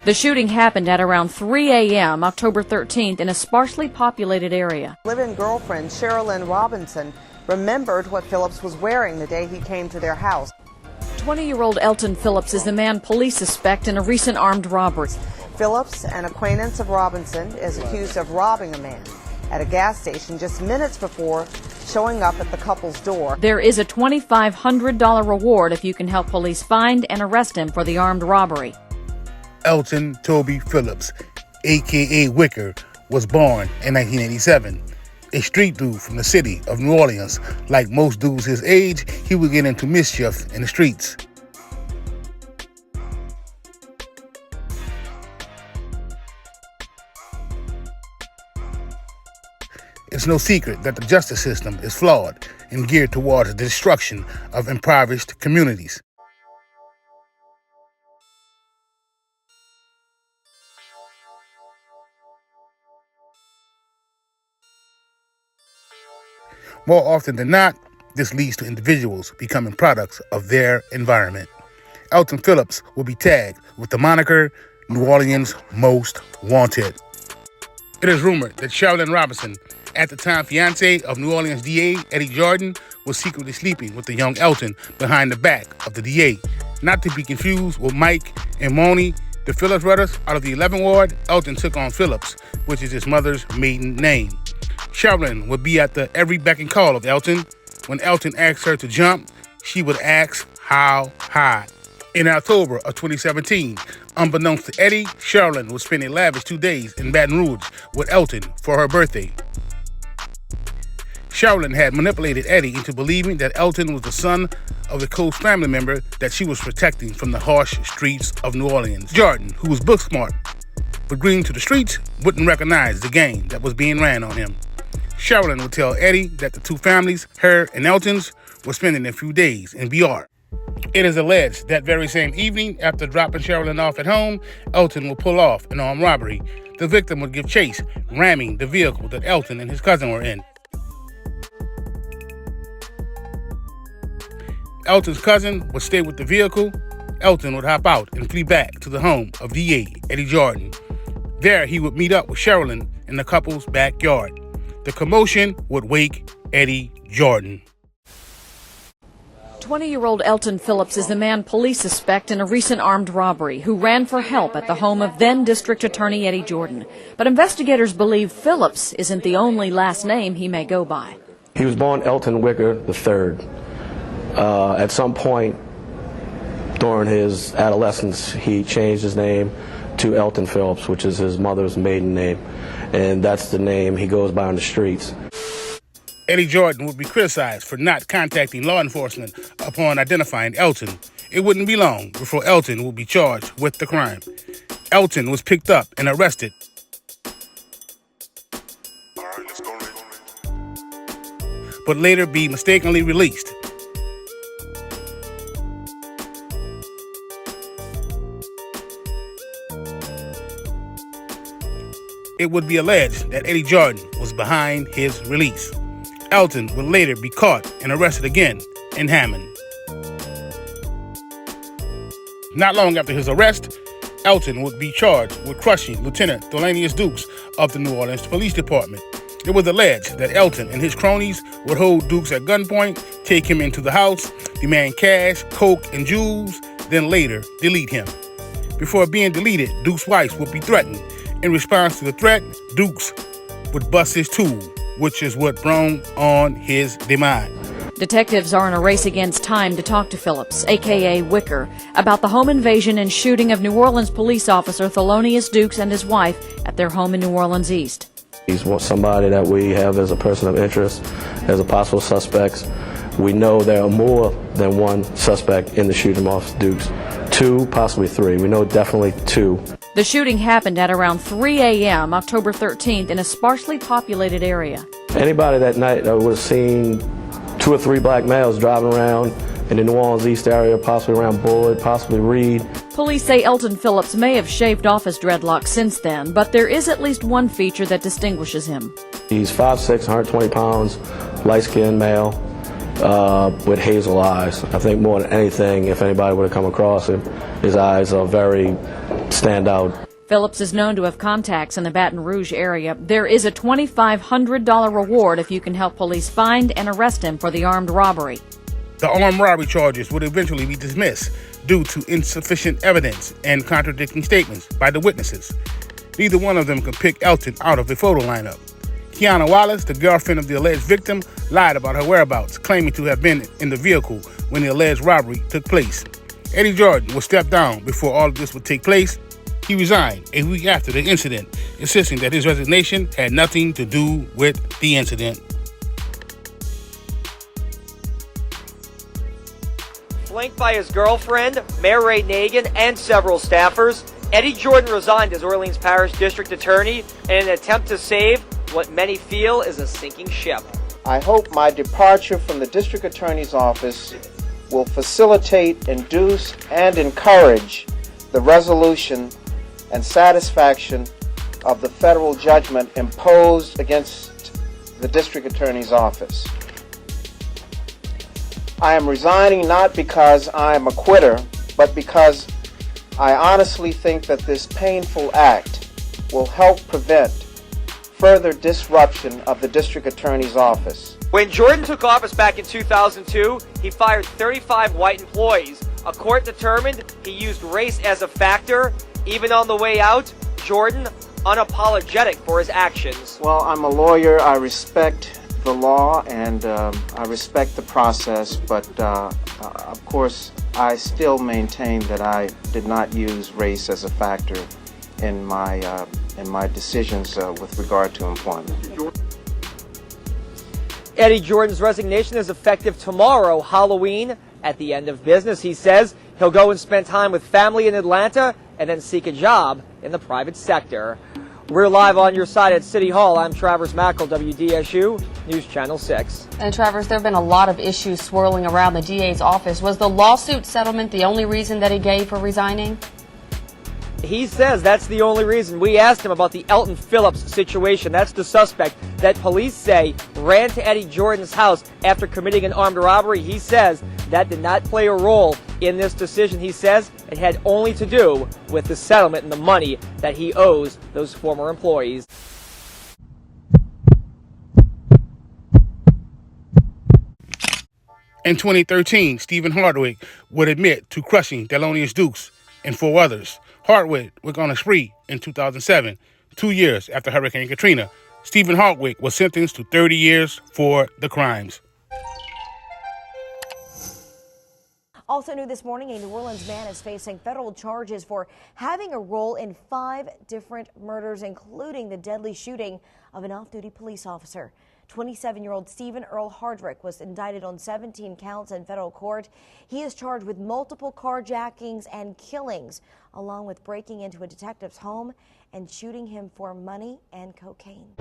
The shooting happened at around 3 a.m. October 13th in a sparsely populated area. Live-in girlfriend Sherilyn Robinson remembered what Phillips was wearing the day he came to their house. 20-year-old Elton Phillips is the man police suspect in a recent armed robbery. Phillips, an acquaintance of Robinson, is accused of robbing a man at a gas station just minutes before showing up at the couple's door. There is a $2,500 reward if you can help police find and arrest him for the armed robbery. Elton Toby Phillips, a.k.a. Wicker, was born in 1987. A street dude from the city of New Orleans. Like most dudes his age, he would get into mischief in the streets. It's no secret that the justice system is flawed and geared towards the destruction of impoverished communities. More often than not, this leads to individuals becoming products of their environment. Elton Phillips will be tagged with the moniker New Orleans' Most Wanted. It is rumored that Sherilyn Robinson, at the time fiancé of New Orleans DA Eddie Jordan, was secretly sleeping with the young Elton behind the back of the DA. Not to be confused with Mike and Moni, the Phillips brothers. Out of the 11th Ward, Elton took on Phillips, which is his mother's maiden name. Sherilyn would be at the every beck and call of Elton. When Elton asked her to jump, she would ask how high. In October of 2017, unbeknownst to Eddie, Sherilyn would spend a lavish 2 days in Baton Rouge with Elton for her birthday. Sherilyn had manipulated Eddie into believing that Elton was the son of a close family member that she was protecting from the harsh streets of New Orleans. Jordan, who was book smart, but green to the streets, wouldn't recognize the game that was being ran on him. Sherilyn would tell Eddie that the two families, her and Elton's, were spending a few days in BR. It is alleged that very same evening, after dropping Sherilyn off at home, Elton would pull off an armed robbery. The victim would give chase, ramming the vehicle that Elton and his cousin were in. Elton's cousin would stay with the vehicle. Elton would hop out and flee back to the home of DA Eddie Jordan. There, he would meet up with Sherilyn in the couple's backyard. The commotion would wake Eddie Jordan. 20-year-old Elton Phillips is the man police suspect in a recent armed robbery who ran for help at the home of then-District Attorney Eddie Jordan. But investigators believe Phillips isn't the only last name he may go by. He was born Elton Wicker III. At some point during his adolescence, he changed his name to Elton Phillips, which is his mother's maiden name, and that's the name he goes by on the streets. Eddie Jordan would be criticized for not contacting law enforcement upon identifying Elton. It wouldn't be long before Elton would be charged with the crime. Elton was picked up and arrested. But later be mistakenly released. It would be alleged that Eddie Jordan was behind his release. Elton would later be caught and arrested again in Hammond. Not long after his arrest, Elton would be charged with crushing Lieutenant Thelonious Dukes of the New Orleans Police Department. It was alleged that Elton and his cronies would hold Dukes at gunpoint, take him into the house, demand cash, coke, and jewels, then later delete him. Before being deleted, Dukes' wife would be threatened. In response to the threat, Dukes would bust his tool, which is what brought on his demise. Detectives are in a race against time to talk to Phillips, a.k.a. Wicker, about the home invasion and shooting of New Orleans police officer Thelonious Dukes and his wife at their home in New Orleans East. He's somebody that we have as a person of interest, as a possible suspect. We know there are more than one suspect in the shooting of Dukes. 2, possibly 3. We know definitely 2. The shooting happened at around 3 a.m. October 13th in a sparsely populated area. Anybody that night would have seen 2 or 3 black males driving around in the New Orleans East area, possibly around Bullard, possibly Reed. Police say Elton Phillips may have shaved off his dreadlocks since then, but there is at least one feature that distinguishes him. He's 5'6", 120 pounds, light-skinned male, with hazel eyes. I think more than anything, if anybody would have come across him, his eyes are very stand out. Phillips is known to have contacts in the Baton Rouge area. There is a $2,500 reward if you can help police find and arrest him for the armed robbery. The armed robbery charges would eventually be dismissed due to insufficient evidence and contradicting statements by the witnesses. Neither one of them could pick Elton out of the photo lineup. Kiana Wallace, the girlfriend of the alleged victim, lied about her whereabouts, claiming to have been in the vehicle when the alleged robbery took place. Eddie Jordan was stepped down before all of this would take place. He resigned a week after the incident, insisting that his resignation had nothing to do with the incident. Flanked by his girlfriend, Mayor Ray Nagin, and several staffers, Eddie Jordan resigned as Orleans Parish District Attorney in an attempt to save what many feel is a sinking ship. I hope my departure from the District Attorney's Office will facilitate, induce, and encourage the resolution and satisfaction of the federal judgment imposed against the District Attorney's Office. I am resigning not because I am a quitter, but because I honestly think that this painful act will help prevent further disruption of the District Attorney's Office. When Jordan took office back in 2002, he fired 35 white employees. A court determined he used race as a factor. Even on the way out, Jordan unapologetic for his actions. Well, I'm a lawyer. I respect the law and I respect the process, but of course I still maintain that I did not use race as a factor in my decisions with regard to employment. Eddie Jordan's resignation is effective tomorrow, Halloween. At the end of business, he says he'll go and spend time with family in Atlanta and then seek a job in the private sector. We're live on your side at City Hall. I'm Travers Mackel, WDSU, News Channel 6. And Travers, there have been a lot of issues swirling around the DA's office. Was the lawsuit settlement the only reason that he gave for resigning? He says that's the only reason. We asked him about the Elton Phillips situation. That's the suspect that police say ran to Eddie Jordan's house after committing an armed robbery. He says that did not play a role in this decision. He says it had only to do with the settlement and the money that he owes those former employees. In 2013, Stephen Hardwick would admit to crushing Thelonious Dukes and 4 others. Hardwick went on a spree in 2007, 2 years after Hurricane Katrina. Stephen Hardwick was sentenced to 30 years for the crimes. Also new this morning, a New Orleans man is facing federal charges for having a role in 5 different murders, including the deadly shooting of an off-duty police officer. 27-year-old Stephen Earl Hardwick was indicted on 17 counts in federal court. He is charged with multiple carjackings and killings, along with breaking into a detective's home and shooting him for money and cocaine.